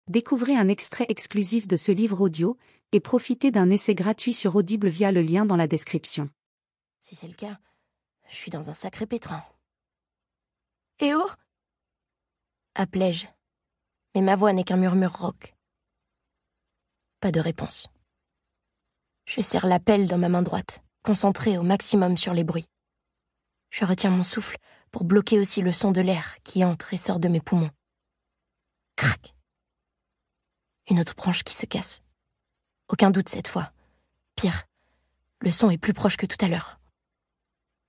Découvrez un extrait exclusif de ce livre audio et profitez d'un essai gratuit sur Audible via le lien dans la description. Si c'est le cas, je suis dans un sacré pétrin. Eh oh ! Appelai-je, mais ma voix n'est qu'un murmure rauque. Pas de réponse. Je serre la pelle dans ma main droite, concentrée au maximum sur les bruits. Je retiens mon souffle pour bloquer aussi le son de l'air qui entre et sort de mes poumons. Crac ! Une autre branche qui se casse. Aucun doute cette fois. Pire, le son est plus proche que tout à l'heure.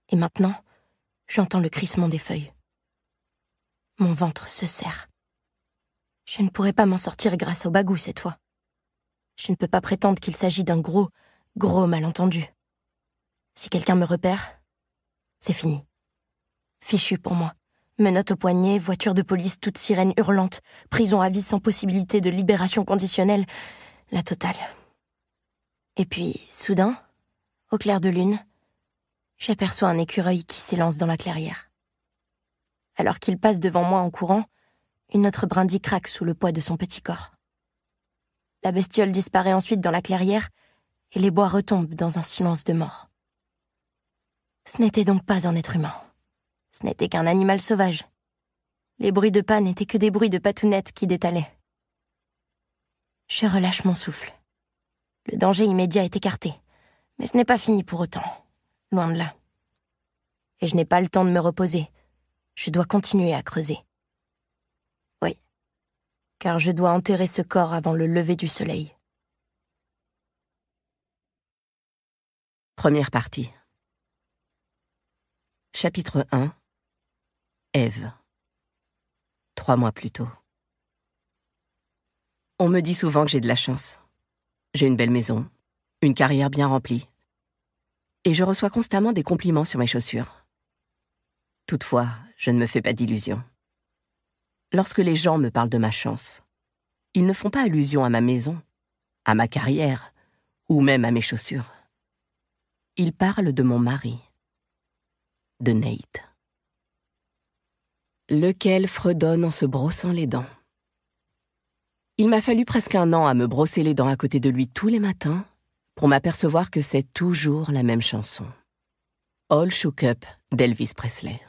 Et maintenant, j'entends le crissement des feuilles. Mon ventre se serre. Je ne pourrai pas m'en sortir grâce au bagout cette fois. Je ne peux pas prétendre qu'il s'agit d'un gros malentendu. Si quelqu'un me repère, c'est fini. Fichu pour moi. Menottes au poignet, voiture de police, toute sirène hurlante, prison à vie sans possibilité de libération conditionnelle, la totale. Et puis, soudain, au clair de lune, j'aperçois un écureuil qui s'élance dans la clairière. Alors qu'il passe devant moi en courant, une autre brindille craque sous le poids de son petit corps. La bestiole disparaît ensuite dans la clairière et les bois retombent dans un silence de mort. Ce n'était donc pas un être humain. Ce n'était qu'un animal sauvage. Les bruits de pas n'étaient que des bruits de patounettes qui détalaient. Je relâche mon souffle. Le danger immédiat est écarté, mais ce n'est pas fini pour autant. Loin de là. Et je n'ai pas le temps de me reposer. Je dois continuer à creuser. Oui, car je dois enterrer ce corps avant le lever du soleil. Première partie. Chapitre 1. Ève. 3 mois plus tôt. On me dit souvent que j'ai de la chance. J'ai une belle maison, une carrière bien remplie. Et je reçois constamment des compliments sur mes chaussures. Toutefois, je ne me fais pas d'illusions. Lorsque les gens me parlent de ma chance, ils ne font pas allusion à ma maison, à ma carrière, ou même à mes chaussures. Ils parlent de mon mari, de Nate, lequel fredonne en se brossant les dents. Il m'a fallu presque 1 an à me brosser les dents à côté de lui tous les matins pour m'apercevoir que c'est toujours la même chanson. All Shook Up d'Elvis Presley.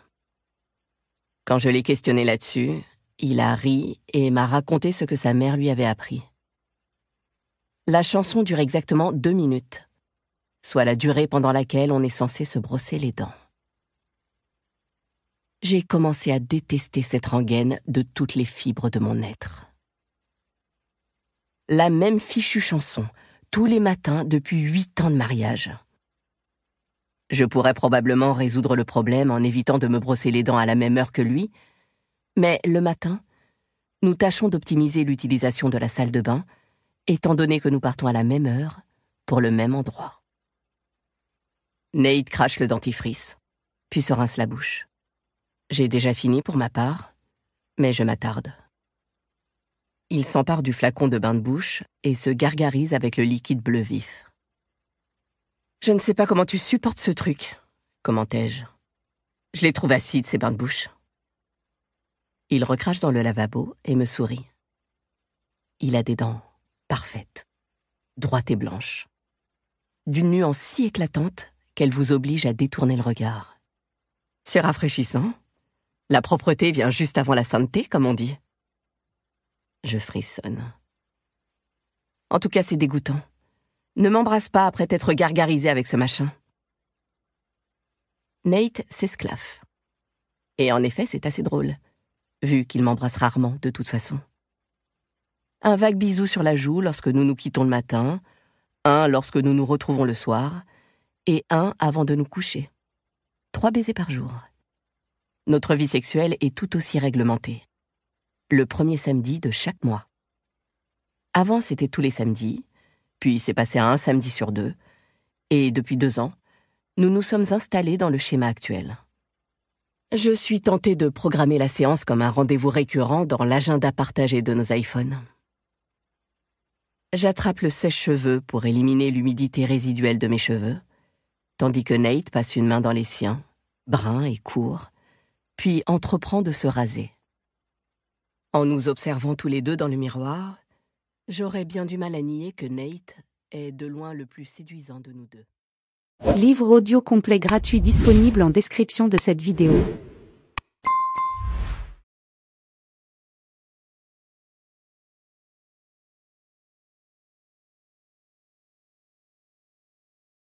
Quand je l'ai questionné là-dessus, il a ri et m'a raconté ce que sa mère lui avait appris. La chanson dure exactement 2 minutes, soit la durée pendant laquelle on est censé se brosser les dents. J'ai commencé à détester cette rengaine de toutes les fibres de mon être. La même fichue chanson, tous les matins depuis 8 ans de mariage. Je pourrais probablement résoudre le problème en évitant de me brosser les dents à la même heure que lui, mais le matin, nous tâchons d'optimiser l'utilisation de la salle de bain, étant donné que nous partons à la même heure, pour le même endroit. Nate crache le dentifrice, puis se rince la bouche. J'ai déjà fini pour ma part, mais je m'attarde. Il s'empare du flacon de bain de bouche et se gargarise avec le liquide bleu vif. « Je ne sais pas comment tu supportes ce truc, » commentai-je. « Je les trouve acides, ces bains de bouche. » Il recrache dans le lavabo et me sourit. Il a des dents parfaites, droites et blanches, d'une nuance si éclatante qu'elle vous oblige à détourner le regard. C'est rafraîchissant. La propreté vient juste avant la sainteté, comme on dit. Je frissonne. En tout cas, c'est dégoûtant. Ne m'embrasse pas après t'être gargarisé avec ce machin. Nate s'esclaffe. Et en effet, c'est assez drôle, vu qu'il m'embrasse rarement de toute façon. Un vague bisou sur la joue lorsque nous nous quittons le matin, un lorsque nous nous retrouvons le soir, et un avant de nous coucher. 3 baisers par jour. Notre vie sexuelle est tout aussi réglementée. Le premier samedi de chaque mois. Avant, c'était tous les samedis, puis c'est passé à un samedi sur 2, et depuis 2 ans, nous nous sommes installés dans le schéma actuel. Je suis tentée de programmer la séance comme un rendez-vous récurrent dans l'agenda partagé de nos iPhones. J'attrape le sèche-cheveux pour éliminer l'humidité résiduelle de mes cheveux, tandis que Nate passe une main dans les siens, brun et court, puis entreprend de se raser. En nous observant tous les deux dans le miroir, j'aurais bien du mal à nier que Nate est de loin le plus séduisant de nous deux. Livre audio complet gratuit disponible en description de cette vidéo.